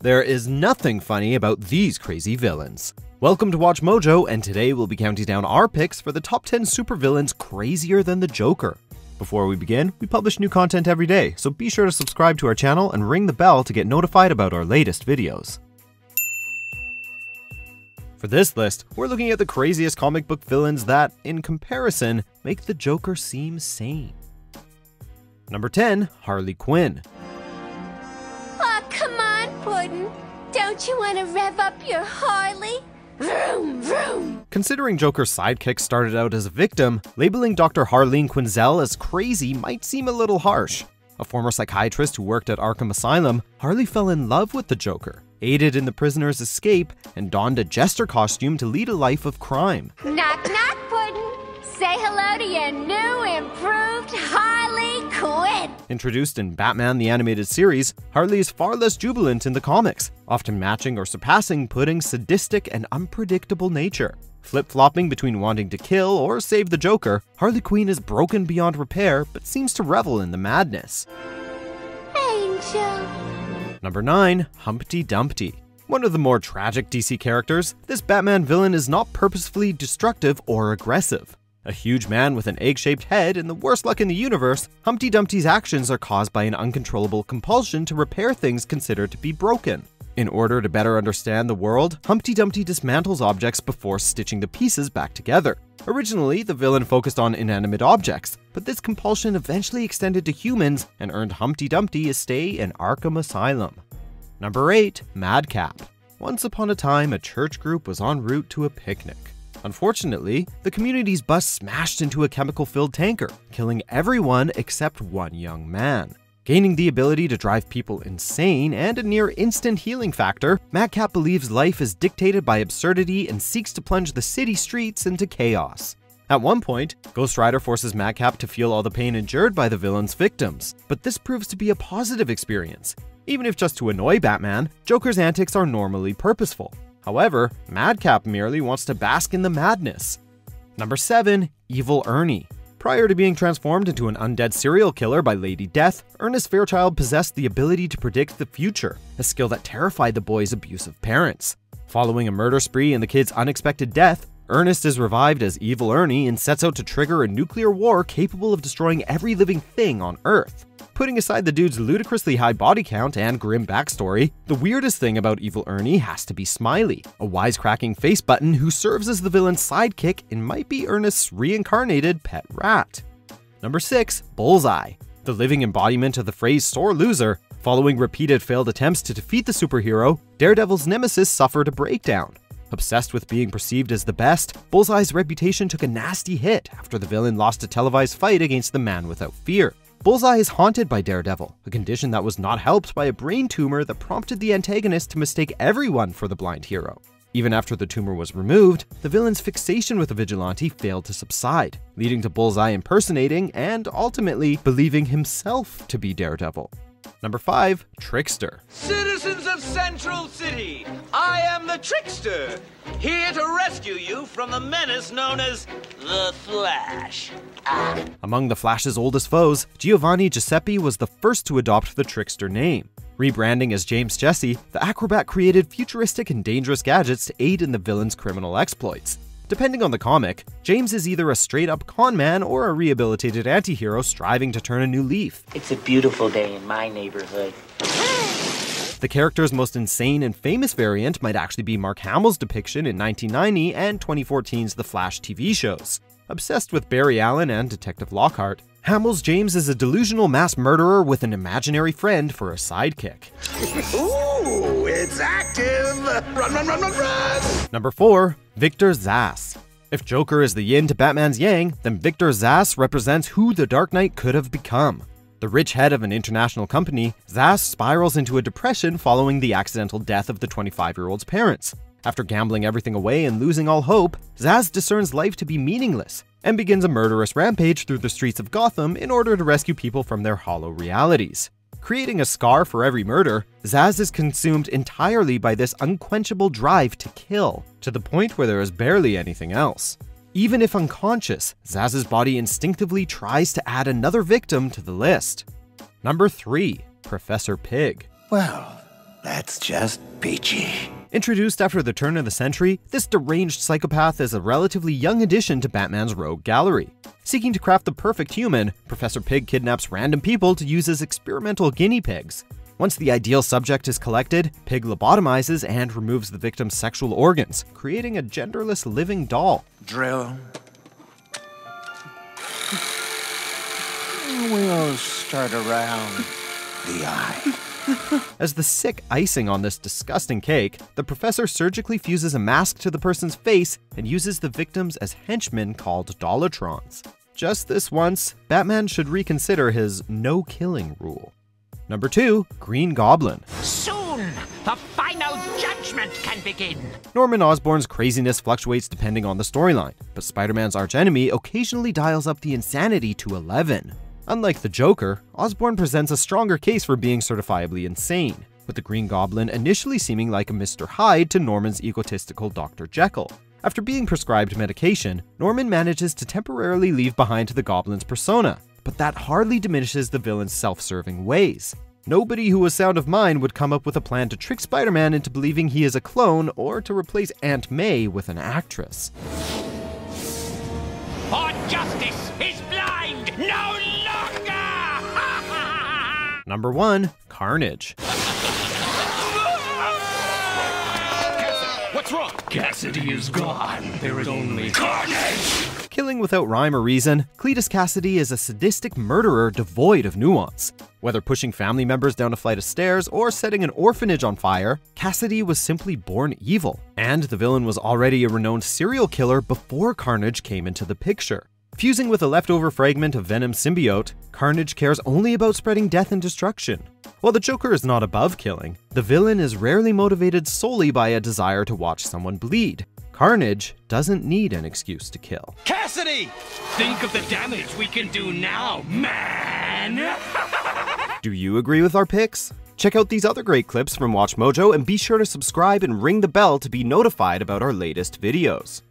There is nothing funny about these crazy villains. Welcome to Watch Mojo, and today we'll be counting down our picks for the top 10 supervillains crazier than the Joker. Before we begin, we publish new content every day, so be sure to subscribe to our channel and ring the bell to get notified about our latest videos. For this list, we're looking at the craziest comic book villains that, in comparison, make the Joker seem sane. Number 10, Harley Quinn. Aw, come on, Puddin'. Don't you want to rev up your Harley? Vroom, vroom. Considering Joker's sidekick started out as a victim, labeling Dr. Harleen Quinzel as crazy might seem a little harsh. A former psychiatrist who worked at Arkham Asylum, Harley fell in love with the Joker, aided in the prisoner's escape, and donned a jester costume to lead a life of crime. Knock, knock, Puddin'. Say hello to your new, improved Harley Quinn. Introduced in Batman the Animated Series, Harley is far less jubilant in the comics, often matching or surpassing Pudding's sadistic and unpredictable nature. Flip-flopping between wanting to kill or save the Joker, Harley Quinn is broken beyond repair but seems to revel in the madness. Angel. Number 9, Humpty Dumpty. One of the more tragic DC characters, this Batman villain is not purposefully destructive or aggressive. A huge man with an egg-shaped head and the worst luck in the universe, Humpty Dumpty's actions are caused by an uncontrollable compulsion to repair things considered to be broken. In order to better understand the world, Humpty Dumpty dismantles objects before stitching the pieces back together. Originally, the villain focused on inanimate objects, but this compulsion eventually extended to humans and earned Humpty Dumpty a stay in Arkham Asylum. Number 8, Madcap. Once upon a time, a church group was en route to a picnic. Unfortunately, the community's bus smashed into a chemical-filled tanker, killing everyone except one young man. Gaining the ability to drive people insane and a near-instant healing factor, Madcap believes life is dictated by absurdity and seeks to plunge the city streets into chaos. At one point, Ghost Rider forces Madcap to feel all the pain endured by the villain's victims, but this proves to be a positive experience. Even if just to annoy Batman, Joker's antics are normally purposeful. However, Madcap merely wants to bask in the madness. Number 7, Evil Ernie. Prior to being transformed into an undead serial killer by Lady Death, Ernest Fairchild possessed the ability to predict the future, a skill that terrified the boy's abusive parents. Following a murder spree and the kid's unexpected death, Ernest is revived as Evil Ernie and sets out to trigger a nuclear war capable of destroying every living thing on Earth. Putting aside the dude's ludicrously high body count and grim backstory, the weirdest thing about Evil Ernie has to be Smiley, a wisecracking face button who serves as the villain's sidekick and might be Ernest's reincarnated pet rat. Number 6, Bullseye. The living embodiment of the phrase sore loser, following repeated failed attempts to defeat the superhero, Daredevil's nemesis suffered a breakdown. Obsessed with being perceived as the best, Bullseye's reputation took a nasty hit after the villain lost a televised fight against the Man Without Fear. Bullseye is haunted by Daredevil, a condition that was not helped by a brain tumor that prompted the antagonist to mistake everyone for the blind hero. Even after the tumor was removed, the villain's fixation with the vigilante failed to subside, leading to Bullseye impersonating and ultimately believing himself to be Daredevil. Number 5, Trickster. Citizens of Central City, I am the Trickster, here to rescue you from the menace known as the Flash. Among the Flash's oldest foes, Giovanni Giuseppe was the first to adopt the Trickster name. Rebranding as James Jesse, the acrobat created futuristic and dangerous gadgets to aid in the villain's criminal exploits. Depending on the comic, James is either a straight-up con man or a rehabilitated anti-hero striving to turn a new leaf. It's a beautiful day in my neighborhood. The character's most insane and famous variant might actually be Mark Hamill's depiction in 1990 and 2014's The Flash TV shows. Obsessed with Barry Allen and Detective Lockhart, Hamill's James is a delusional mass murderer with an imaginary friend for a sidekick. Ooh, it's active! Run, run, run, run, run! Number 4, Victor Zsasz. If Joker is the yin to Batman's yang, then Victor Zsasz represents who the Dark Knight could have become. The rich head of an international company, Zsasz spirals into a depression following the accidental death of the 25-year-old's parents. After gambling everything away and losing all hope, Zsasz discerns life to be meaningless and begins a murderous rampage through the streets of Gotham in order to rescue people from their hollow realities. Creating a scar for every murder, Zsasz is consumed entirely by this unquenchable drive to kill, to the point where there is barely anything else. Even if unconscious, Zsasz's body instinctively tries to add another victim to the list. Number 3, Professor Pig. Well, That's just peachy. Introduced after the turn of the century, this deranged psychopath is a relatively young addition to Batman's rogue gallery. Seeking to craft the perfect human, Professor Pig kidnaps random people to use as experimental guinea pigs. Once the ideal subject is collected, Pig lobotomizes and removes the victim's sexual organs, creating a genderless living doll. Drill. We'll start around the eye. As the sick icing on this disgusting cake, the professor surgically fuses a mask to the person's face and uses the victims as henchmen called Dollatrons. Just this once, Batman should reconsider his no-killing rule. Number 2, Green Goblin. Soon, the final judgment can begin. Norman Osborn's craziness fluctuates depending on the storyline, but Spider-Man's archenemy occasionally dials up the insanity to 11. Unlike the Joker, Osborn presents a stronger case for being certifiably insane, with the Green Goblin initially seeming like a Mr. Hyde to Norman's egotistical Dr. Jekyll. After being prescribed medication, Norman manages to temporarily leave behind the Goblin's persona, but that hardly diminishes the villain's self-serving ways. Nobody who was sound of mind would come up with a plan to trick Spider-Man into believing he is a clone or to replace Aunt May with an actress. For justice is blind no longer! Number 1, Carnage. What's wrong? Cassidy is gone. There is only Carnage! Killing without rhyme or reason, Cletus Cassidy is a sadistic murderer devoid of nuance. Whether pushing family members down a flight of stairs or setting an orphanage on fire, Cassidy was simply born evil, and the villain was already a renowned serial killer before Carnage came into the picture. Fusing with a leftover fragment of Venom's symbiote, Carnage cares only about spreading death and destruction. While the Joker is not above killing, the villain is rarely motivated solely by a desire to watch someone bleed. Carnage doesn't need an excuse to kill. Cassidy! Think of the damage we can do now, man! Do you agree with our picks? Check out these other great clips from WatchMojo and be sure to subscribe and ring the bell to be notified about our latest videos.